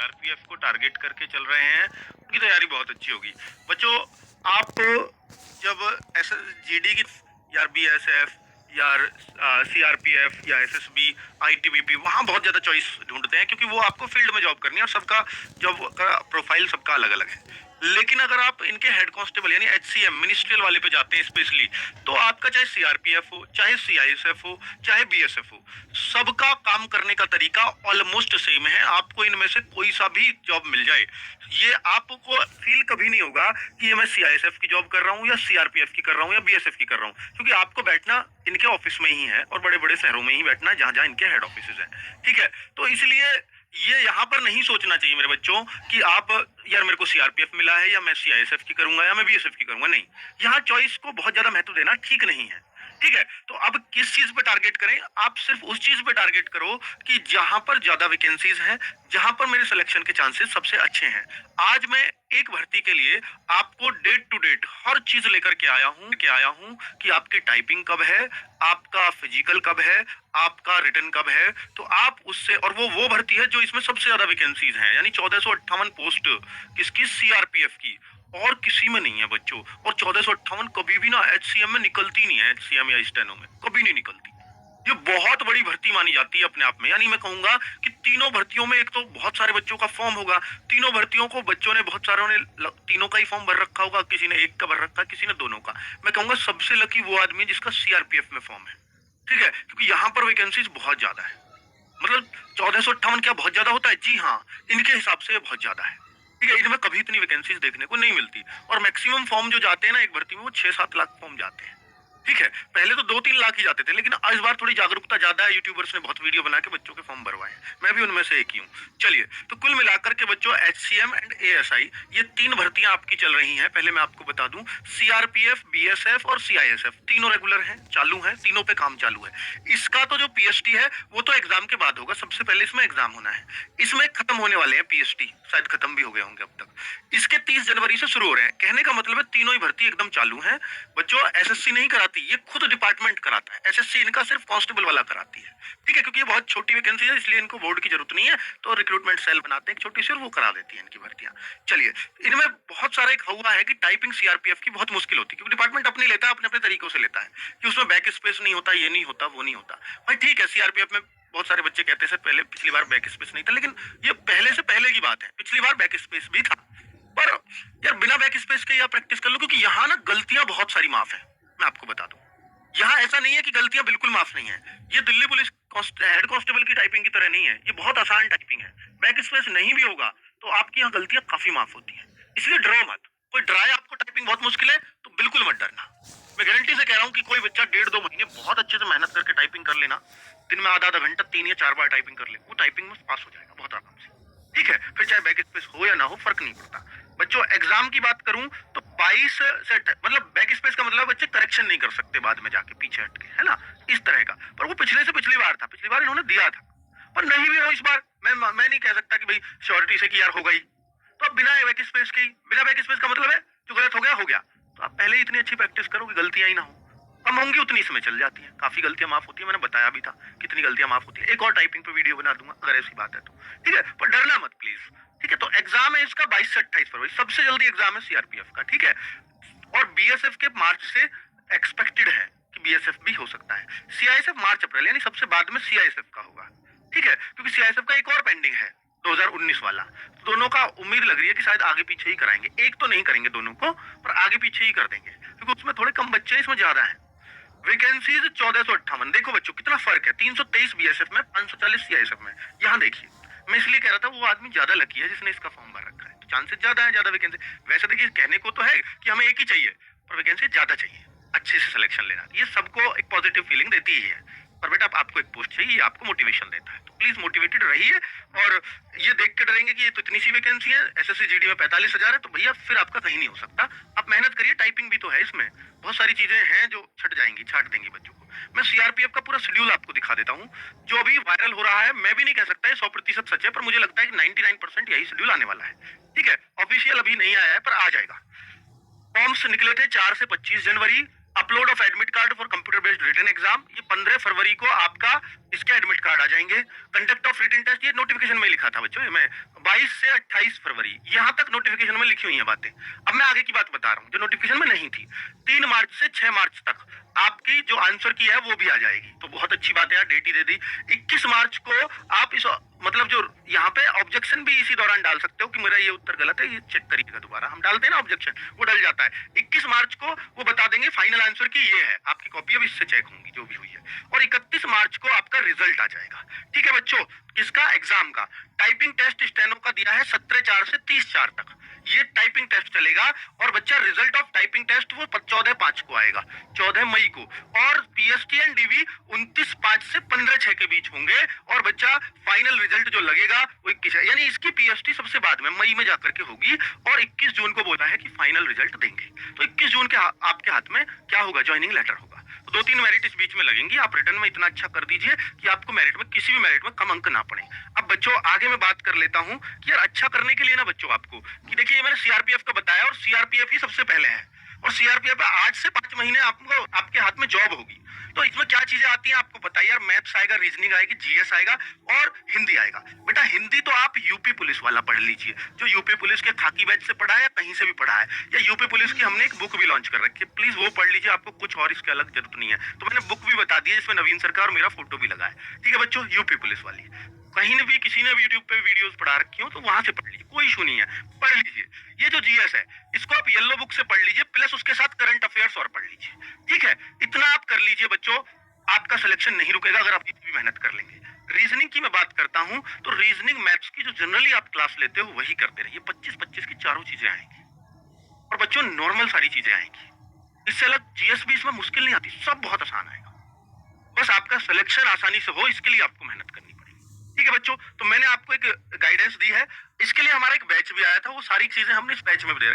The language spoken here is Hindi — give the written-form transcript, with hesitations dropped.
सीआरपीएफ को टारगेट करके चल रहे हैं, उनकी तैयारी बहुत अच्छी होगी। बच्चों, आप जब एसएसजीडी की या बीएसएफ या सीआरपीएफ या एसएसबी, आईटीबीपी, वहाँ बहुत ज़्यादा चॉइस ढूंढते हैं क्योंकि वो आपको फील्ड में जॉब करनी है और सबका जॉब का प्रोफाइल सबका अलग अलग है। लेकिन अगर आप इनके हेड कांस्टेबल यानी एचसीएम मिनिस्ट्रियल वाले पे जाते हैं स्पेशली, तो आपका चाहे सीआरपीएफ हो, चाहे सीआईएसएफ हो, चाहे बीएसएफ हो, सबका काम करने का तरीका ऑलमोस्ट सेम है। आपको इनमें से कोई सा भी जॉब मिल जाए, ये आपको फील कभी नहीं होगा कि ये मैं सीआईएसएफ की जॉब कर रहा हूँ या सीआरपीएफ की कर रहा हूँ या बीएसएफ की कर रहा हूँ, क्योंकि आपको बैठना इनके ऑफिस में ही है और बड़े बड़े शहरों में ही बैठना जहां जहां इनके हेड ऑफिस है। ठीक है, तो इसलिए ये यहाँ पर नहीं सोचना चाहिए मेरे बच्चों कि आप यार मेरे को सीआरपीएफ मिला है या मैं सीआईएसएफ की करूंगा या मैं बीएसएफ की करूंगा। नहीं, यहाँ चॉइस को बहुत ज्यादा महत्व देना ठीक नहीं है। ठीक है, तो अब किस चीज पे टारगेट करें? आप सिर्फ उस चीज पे टारगेट करो कि जहां पर ज्यादा वैकेंसीज हैं, जहां पर मेरे सिलेक्शन के चांसेस सबसे अच्छे हैं। आज मैं एक भर्ती के लिए आपको डेट टू डेट हर चीज लेकर के आया हूं कि आपकी टाइपिंग कब है, आपका फिजिकल कब है, आपका रिटर्न कब है। तो आप उससे, और वो भर्ती है जो इसमें सबसे ज्यादा वैकेंसीज हैं, यानी 1458 पोस्ट किसकी? सीआरपीएफ की, और किसी में नहीं है बच्चों। और 1458 कभी भी ना एचसीएम में निकलती नहीं है, एचसीएम या स्टेनो में कभी नहीं निकलती। ये बहुत बड़ी भर्ती मानी जाती है अपने आप में। यानी मैं कहूंगा कि तीनों भर्तियों में एक तो बहुत सारे बच्चों का फॉर्म होगा, तीनों भर्तियों को बच्चों ने, बहुत सारों ने तीनों का ही फॉर्म भर रखा होगा, किसी ने एक का भर रखा, किसी ने दोनों का। मैं कहूंगा सबसे लकी वो आदमी जिसका सीआरपीएफ में फॉर्म है। ठीक है, क्योंकि यहाँ पर वैकेंसीज बहुत ज्यादा है। मतलब 1458 क्या बहुत ज्यादा होता है? जी हाँ, इनके हिसाब से बहुत ज्यादा है। ठीक है, इनमें कभी इतनी वैकेंसीज देखने को नहीं मिलती, और मैक्सिमम फॉर्म जो जाते हैं ना एक भर्ती में, वो 6-7 लाख फॉर्म जाते हैं। ठीक है, पहले तो 2-3 लाख ही जाते थे, लेकिन इस बार थोड़ी जागरूकता ज्यादा है, यूट्यूबर्स ने बहुत वीडियो बना के बच्चों के फॉर्म भरवाए, मैं भी उनमें से एक ही हूँ। चलिए, तो कुल मिलाकर के बच्चों एचसीएम एंड एएसआई, ये 3 भर्तियां आपकी चल रही हैं। पहले मैं आपको बता दूं, सीआरपीएफ, बीएसएफ और सीआईएसएफ तीनों रेगुलर हैं, चालू हैं, तीनों पे काम चालू है। इसका तो जो पीएचडी है वो तो एग्जाम के बाद होगा, सबसे पहले इसमें एग्जाम होना है। इसमें खत्म होने वाले हैं पीएचडी, शायद खत्म भी हो गए होंगे अब तक। इसके 30 जनवरी से शुरू हो रहे हैं। कहने का मतलब है तीनों ही भर्ती एकदम चालू है बच्चों। एसएससी नहीं कराती, ये खुद डिपार्टमेंट कराता है। एसएससी इनका सिर्फ कांस्टेबल वाला कराती है। ठीक है, क्योंकि ये बहुत छोटी वैकेंसी है, इसलिए इनको बोर्ड की जरूरत नहीं है, तो रिक्रूटमेंट सेल बनाते हैं एक छोटी सी, और वो करा देती है इनकी भर्तियां। चलिए, इनमें बहुत सारा एक हुआ है कि टाइपिंग सीआरपीएफ की बहुत मुश्किल होती है, क्योंकि डिपार्टमेंट अपनी लेता है, अपने अपने तरीकों से लेता है कि उसमें बैक स्पेस नहीं होता, ये नहीं होता, वो नहीं होता। भाई ठीक है, सीआरपीएफ में बहुत सारे बच्चे कहते हैं सर पहले, पिछली बार बैक स्पेस नहीं था, लेकिन ये पहले से पहले की बात है, पिछली बार बैक स्पेस भी था। पर यार बिना बैक स्पेस के या प्रैक्टिस कर लो, क्योंकि यहाँ ना गलतियां बहुत सारी माफ है। मैं आपको बता दूं, यहाँ ऐसा नहीं है कि गलतियां बिल्कुल माफ नहीं है। ये दिल्ली पुलिस हेड कांस्टेबल की टाइपिंग की तरह नहीं है, ये बहुत आसान टाइपिंग है। बैक स्पेस नहीं भी होगा तो आपकी यहाँ गलतियां काफी माफ होती हैं, इसलिए डरो मत। कोई डराए आपको टाइपिंग बहुत मुश्किल है तो बिल्कुल मत डरना। मैं गारंटी से कह रहा हूँ कि कोई बच्चा 1.5-2 महीने बहुत अच्छे से मेहनत करके टाइपिंग कर लेना, दिन में आधा घंटा 3 या 4 बार टाइपिंग कर ले, वो टाइपिंग में पास हो जाएगा बहुत आराम से। ठीक है, फिर चाहे बैक स्पेस हो या ना हो फर्क नहीं पड़ता। बच्चों एग्जाम की बात करूं तो 22 से, मतलब बैक स्पेस का मतलब बच्चे करेक्शन नहीं कर सकते बाद में जाके पीछे हट के, है ना, इस तरह का। पर वो पिछले से पिछली बार था, पिछली बार इन्होंने दिया था, पर नहीं भी हो इस बार। मैं नहीं कह सकता कि भाई श्योरिटी से कि यार हो गई। तो अब बिना बैक स्पेस के, बिना बैक स्पेस का मतलब है जो गलत हो गया हो गया। तो आप पहले ही इतनी अच्छी प्रैक्टिस करो कि गलतियां ही ना हो। कम होंगी उतनी इसमें चल जाती है, काफी गलतियां माफ होती है, मैंने बताया भी था कितनी गलतियां माफ होती है। एक और टाइपिंग पे वीडियो बना दूंगा अगर ऐसी बात है तो। ठीक है, पर डरना मत प्लीज। ठीक है, तो एग्जाम है इसका 22 से 28 फरवरी, सबसे जल्दी एग्जाम है सीआरपीएफ का। ठीक है, और बीएसएफ के मार्च से एक्सपेक्टेड है कि बीएसएफ भी हो सकता है। सीआईएसएफ मार्च अप्रैल, यानी सबसे बाद में सीआईएसएफ का होगा। ठीक है, क्योंकि सीआईएसएफ का एक और पेंडिंग है 2019 वाला, तो दोनों का उम्मीद लग रही है कि शायद आगे पीछे ही कराएंगे। एक तो नहीं करेंगे दोनों को, पर आगे पीछे ही कर देंगे, क्योंकि उसमें थोड़े कम बच्चे हैं, इसमें ज्यादा है। वैकेंसीज 1458। देखो बच्चों कितना फर्क है, 323 बीएसएफ में, 540 सीआईएसएफ में। यहाँ देखिए, मैं इसलिए कह रहा था वो आदमी ज्यादा लकी है जिसने इसका फॉर्म भर रखा है, तो चांसेस ज्यादा है, ज्यादा वैकेंसी। वैसे देखिए कहने को तो है कि हमें एक ही चाहिए, पर वैकेंसी ज्यादा चाहिए, अच्छे से सिलेक्शन लेना, ये सबको एक पॉजिटिव फीलिंग देती ही है। पर बेटा आपको एक पोस्ट चाहिए, ये आपको मोटिवेशन देता है, तो प्लीज मोटिवेटेड रहिए। और ये देख के डरेंगे कि ये तो इतनी सी वैकेंसी है, एसएससी जीडी में 45,000 है, तो भैया फिर आपका कहीं नहीं हो सकता। आप मेहनत करिए, टाइपिंग भी तो है इसमें, बहुत सारी चीजें हैं जो छट जाएंगी, छाट देंगी बच्चों को। मैं सीआरपीएफ का पूरा शेड्यूल आपको दिखा देता हूँ जो अभी वायरल हो रहा है। मैं भी नहीं कह सकता 100% सच है, पर मुझे लगता है कि 99% यही शेड्यूल आने वाला है। ठीक है, ऑफिशियल अभी नहीं आया है पर आ जाएगा। फॉर्म्स निकले थे 4 से 25 जनवरी, upload of admit card for computer based written exam, ये 15 फरवरी को आपका इसके एडमिट कार्ड आ जाएंगे। कंडक्ट ऑफ रिटन टेस्ट, ये नोटिफिकेशन में लिखा था बच्चों, मैं 22 से 28 फरवरी यहाँ तक नोटिफिकेशन में लिखी हुई है बातें। अब मैं आगे की बात बता रहा हूँ जो नोटिफिकेशन में नहीं थी। 3 मार्च से 6 मार्च तक आपकी जो आंसर की है वो भी आ जाएगी, तो बहुत अच्छी बात है यार, डेट ही दे दी। 21 मार्च को आप इस मतलब जो यहाँ पे ऑब्जेक्शन भी इसी दौरान डाल सकते हो कि मेरा ये उत्तर गलत है, ये चेक करिएगा दोबारा। हम डालते हैं ना ऑब्जेक्शन, वो डल जाता है। 21 मार्च को वो बता देंगे फाइनल आंसर की ये है, आपकी कॉपी अब इससे चेक होंगी जो भी हुई है। और 31 मार्च को आपका रिजल्ट आ जाएगा। ठीक है बच्चों, किसका? एग्जाम का। टाइपिंग टेस्ट स्टेनो का दिया है 17/4 से 30/4 तक, ये टाइपिंग टेस्ट चलेगा। और बच्चा रिजल्ट ऑफ टाइपिंग टेस्ट वो 14/5 को आएगा, 14 मई को। और पीएसटी एंड डीवी 29/5 से 15/6 के बीच होंगे। और बच्चा फाइनल रिजल्ट जो लगेगा वो 21 है, यानी इसकी पीएसटी सबसे बाद में मई में जाकर के होगी। और 21 जून को बोला है कि फाइनल रिजल्ट देंगे। तो 21 जून के आपके हाथ में क्या होगा? ज्वाइनिंग लेटर होगा। तो 2-3 मेरिट इस बीच में लगेंगी। आप रिटर्न में इतना अच्छा कर दीजिए कि आपको मेरिट में किसी भी मेरिट में कम अंक ना पड़े। अब बच्चों आगे मैं बात कर लेता हूं कि यार अच्छा करने के लिए ना बच्चों आपको, कि देखिए ये मैंने सीआरपीएफ का बताया और सीआरपीएफ ही सबसे पहले है। और सीआरपीएफ आज से 5 महीने आपको आपके हाथ में जॉब होगी। तो इसमें क्या चीजें आती हैं आपको बताइए यार। मैथ्स आएगा, रीजनिंग आएगी, जीएस आएगा और हिंदी आएगा। बेटा हिंदी तो आप यूपी पुलिस वाला पढ़ लीजिए, जो यूपी पुलिस के खाकी बैच से पढ़ा है या कहीं से भी पढ़ा है, या यूपी पुलिस की हमने एक बुक भी लॉन्च कर रखी है, प्लीज वो पढ़ लीजिए। आपको कुछ और इसके अलग जरूरत नहीं है। तो मैंने बुक भी बता दी है जिसमें नवीन सरकार और मेरा फोटो भी लगा है। ठीक है बच्चों, यूपी पुलिस वाली कहीं ने भी किसी ने भी यूट्यूब पे वीडियोस पढ़ा रखी हो तो वहां से पढ़ लीजिए, कोई इशू नहीं है, पढ़ लीजिए। ये जो जीएस है इसको आप येलो बुक से पढ़ लीजिए, प्लस उसके साथ करंट अफेयर्स और पढ़ लीजिए। ठीक है, इतना आप कर लीजिए बच्चों, आपका सिलेक्शन नहीं रुकेगा अगर आप इतनी मेहनत कर लेंगे। रीजनिंग की मैं बात करता हूं तो रीजनिंग मैथ्स की जो जनरली आप क्लास लेते हो वही करते रहिए। 25-25 की चारों चीजें आएंगी और बच्चों नॉर्मल सारी चीजें आएंगी। इससे अलग जीएस भी इसमें मुश्किल नहीं आती, सब बहुत आसान आएगा। बस आपका सिलेक्शन आसानी से हो इसके लिए आपको मेहनत करनी पड़ेगी। ठीक है बच्चों, तो मैंने आपको एक गाइडेंस दी है, इसके लिए हमारा एक बैच भी आया था, वो सारी चीजें हमने इस बैच में दे